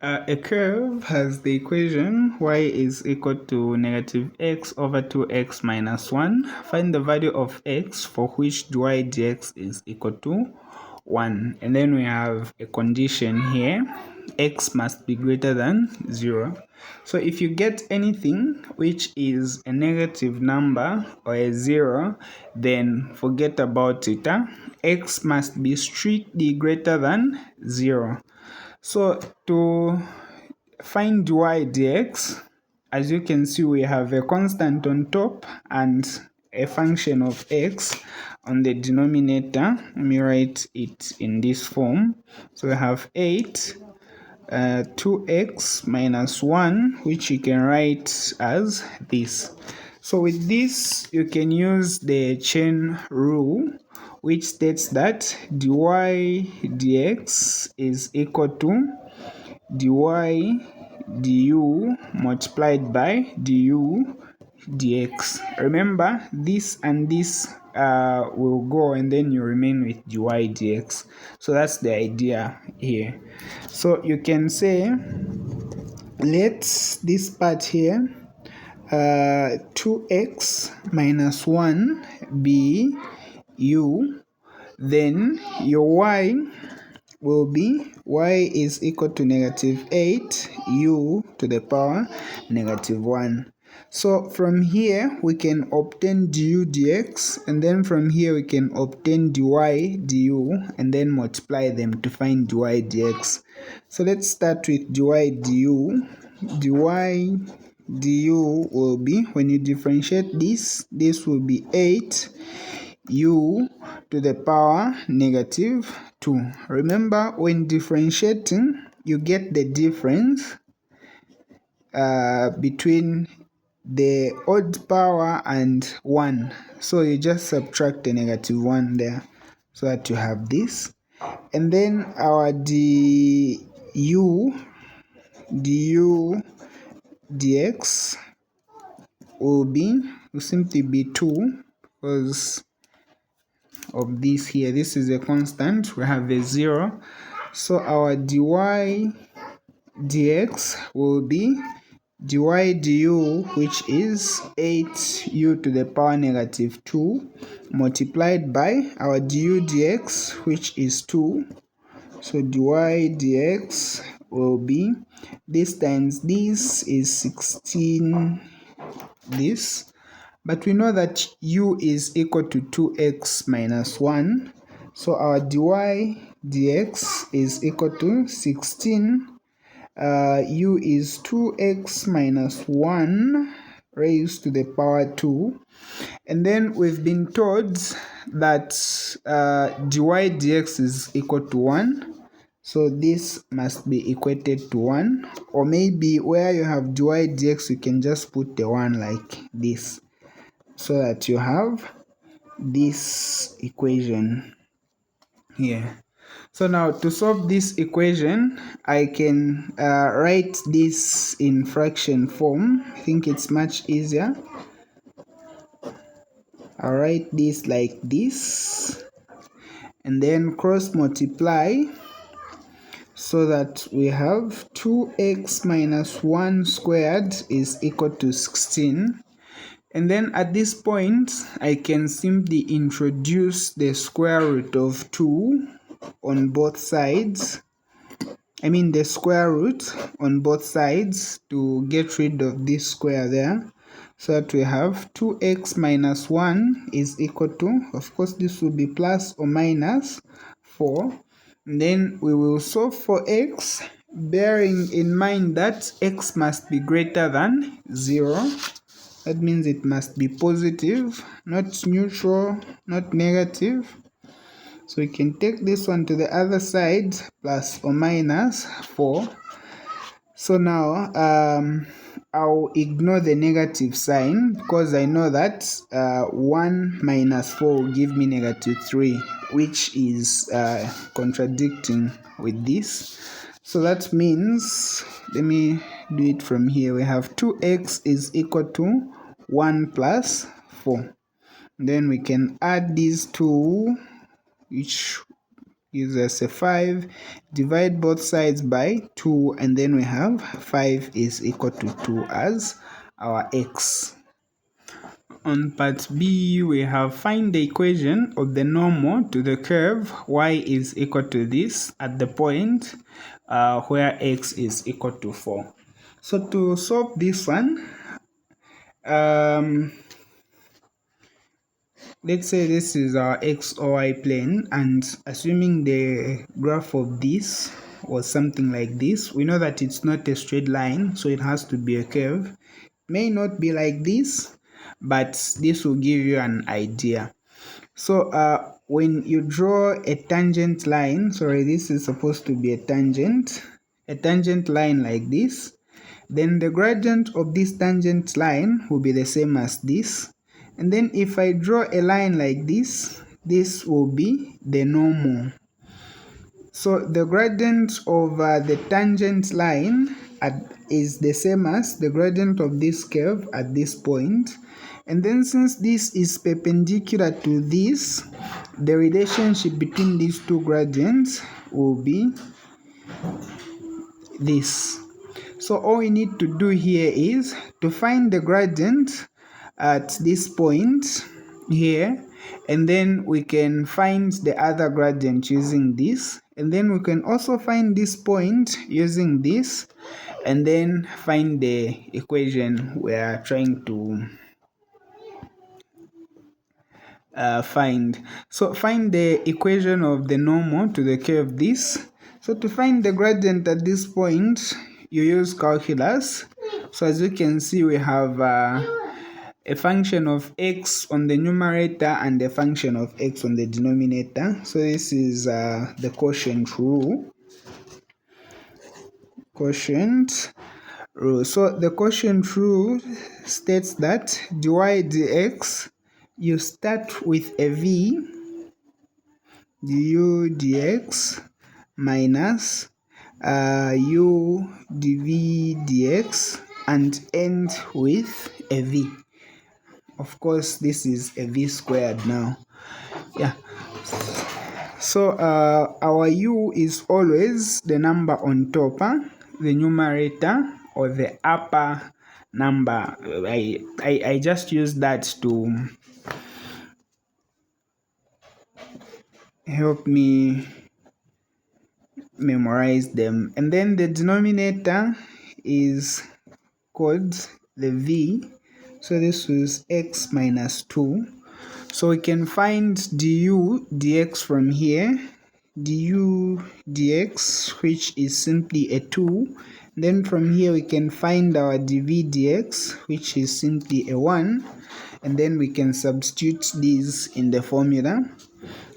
A curve has the equation y is equal to negative x over 2x minus 1. Find the value of x for which dy dx is equal to 1. And then we have a condition here. X must be greater than 0. So if you get anything which is a negative number or a 0, then forget about it. X must be strictly greater than 0. So to find dy dx, as you can see, we have a constant on top and a function of x on the denominator. Let me write it in this form. So we have 8 2x minus 1, which you can write as this. So with this, you can use the chain rule, which states that dy dx is equal to dy du multiplied by du dx. Remember, this and this will go, and then you remain with dy dx. So that's the idea here. So you can say, let this part here 2x minus 1 be u, then your y will be y is equal to negative 8 u to the power negative 1. So from here we can obtain du dx, and then from here we can obtain dy du, and then multiply them to find dy dx. So let's start with dy du. Dy du will be, when you differentiate this will be 8 u to the power negative 2. Remember, when differentiating, you get the difference between the odd power and 1. So you just subtract the negative 1 there, so that you have this. And then our du dx will simply be 2, because of this here. This is a constant, we have a 0. So our dy dx will be dy du, which is 8u to the power negative 2, multiplied by our du dx, which is 2. So dy dx will be, this times this is 16 this. But we know that u is equal to 2x minus 1. So our dy dx is equal to 16. U is 2x minus 1 raised to the power 2. And then we've been told that dy dx is equal to 1. So this must be equated to 1. Or maybe where you have dy dx, you can just put the 1 like this, so that you have this equation here. So now to solve this equation, I can write this in fraction form. I think it's much easier. I'll write this like this, and then cross multiply, so that we have 2x minus 1 squared is equal to 16. And then at this point, I can simply introduce the square root of 2 on both sides. I mean the square root on both sides to get rid of this square there. So that we have 2x minus 1 is equal to, of course this will be plus or minus 4. And then we will solve for x, bearing in mind that x must be greater than 0. That means it must be positive, not neutral, not negative. So we can take this one to the other side, plus or minus 4. So now I'll ignore the negative sign, because I know that 1 minus 4 will give me negative 3, which is contradicting with this. So that means, let me do it from here. We have 2x is equal to 1 plus 4. Then we can add these two, which gives us a 5. Divide both sides by 2, and then we have 5 is equal to 2 as our x. On part B, we have find the equation of the normal to the curve y is equal to this at the point where x is equal to 4. So to solve this one, let's say this is our x or y plane, and assuming the graph of this was something like this, we know that it's not a straight line, so it has to be a curve. May not be like this, but this will give you an idea. So when you draw a tangent line, sorry, this is supposed to be a tangent line like this, then the gradient of this tangent line will be the same as this. And then if I draw a line like this, this will be the normal. So the gradient of the tangent line is the same as the gradient of this curve at this point. And then since this is perpendicular to this, the relationship between these two gradients will be this. So all we need to do here is to find the gradient at this point here, and then we can find the other gradient using this, and then we can also find this point using this, and then find the equation we are trying to find. So find the equation of the normal to the curve this. So to find the gradient at this point, you use calculus. So as you can see, we have a function of x on the numerator and a function of x on the denominator. So this is the quotient rule. So the quotient rule states that dy dx, you start with a v, du dx minus u dv dx, and end with a v. Of course, this is a v squared now. Yeah. So our u is always the number on top, the numerator, or the upper number. I just use that to help me memorize them. And then the denominator is called the v. So this is x minus 2. So we can find du dx from here, du dx, which is simply a 2. Then from here we can find our dv dx, which is simply a 1. And then we can substitute these in the formula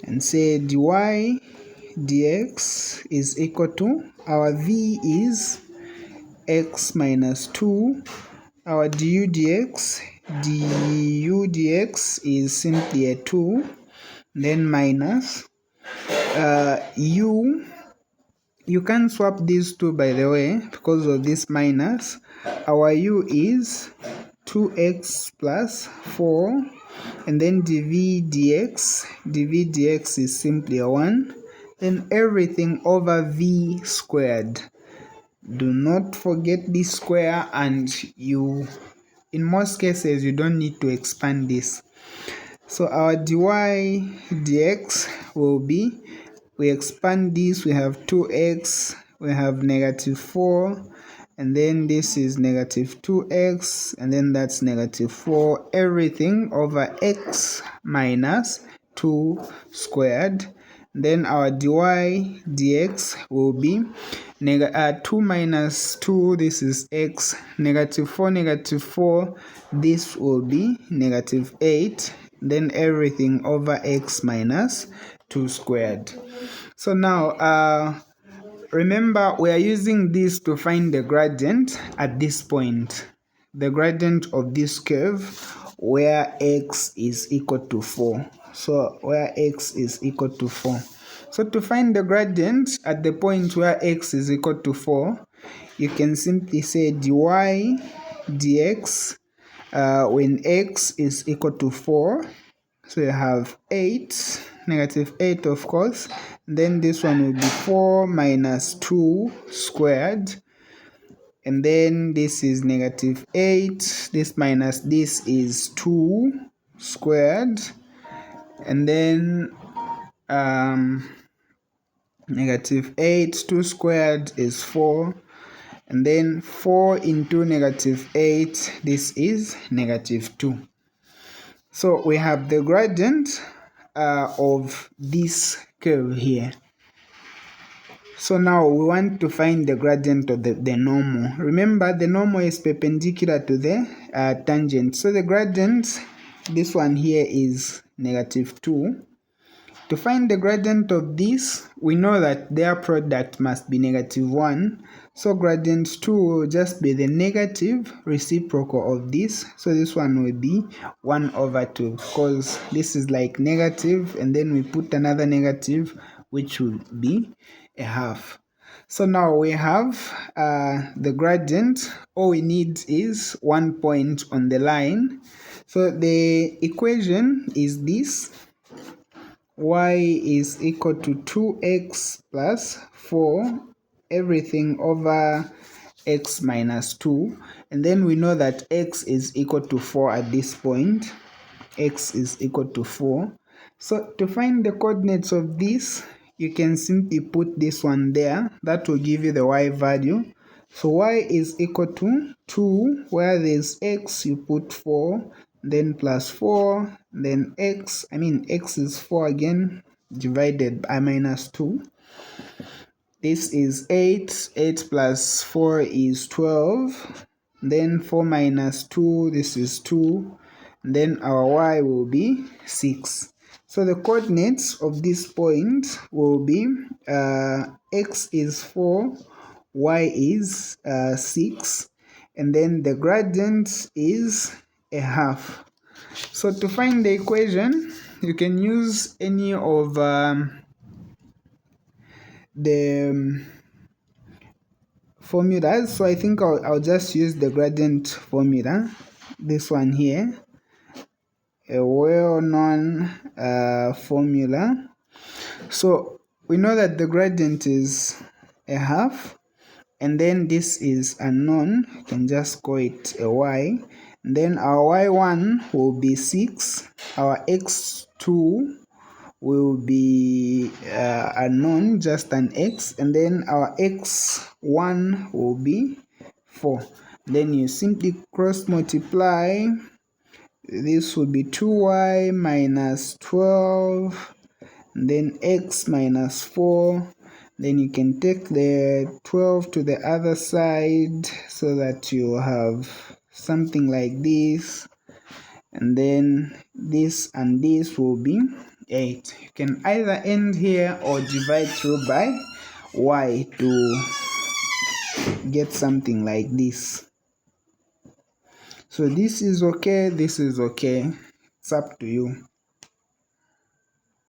and say dy dx is equal to, our v is x minus 2, our du dx is simply a 2, then minus you can swap these two, by the way, because of this minus. Our u is 2x plus 4, and then dv dx is simply a 1, then everything over v squared. Do not forget this square, and in most cases you don't need to expand this. So our dy dx will be, we expand this, we have 2x, we have negative 4, and then this is negative 2x, and then that's negative 4, everything over x minus 2 squared. Then our dy dx will be 2 minus 2, this is x, negative 4, this will be negative 8, then everything over x minus 2 squared. So now remember, we are using this to find the gradient at this point, the gradient of this curve where x is equal to 4. So where x is equal to 4. So to find the gradient at the point where x is equal to 4, you can simply say dy dx when x is equal to 4. So you have 8, negative 8 of course, then this one will be 4 minus 2 squared, and then this is negative 8, this minus this is 2 squared, and then negative 8, 2 squared is 4, and then 4 into negative 8, this is negative 2. So we have the gradient of this curve here. So now we want to find the gradient of the normal. Remember, the normal is perpendicular to the tangent. So the gradient, this one here is negative 2. To find the gradient of this, we know that their product must be negative 1. So gradient 2 will just be the negative reciprocal of this. So this one will be 1 over 2, because this is like negative, and then we put another negative, which will be a half. So now we have the gradient. All we need is 1 point on the line. So the equation is this. Y is equal to 2x plus 4 everything over x minus 2, and then we know that x is equal to 4 at this point. X is equal to 4. So to find the coordinates of this, you can simply put this one there. That will give you the y value. So y is equal to 2, where there's x, you put 4, then plus 4, then x is 4 again, divided by minus 2. This is 8, 8 plus 4 is 12, then 4 minus 2, this is 2, then our y will be 6. So the coordinates of this point will be x is 4, y is 6, and then the gradient is a half. So to find the equation, you can use any of the formulas. So I think I'll just use the gradient formula, this one here, a well-known formula. So we know that the gradient is a half, and then this is unknown, you can just call it a y, and then our y1 will be 6, our x2 will be unknown, just an x, and then our x1 will be 4. Then you simply cross multiply. This will be 2y minus 12, and then x minus 4. Then you can take the 12 to the other side so that you have something like this, and then this and this will be 8. You can either end here or divide through by y to get something like this. So this is okay, this is okay, it's up to you.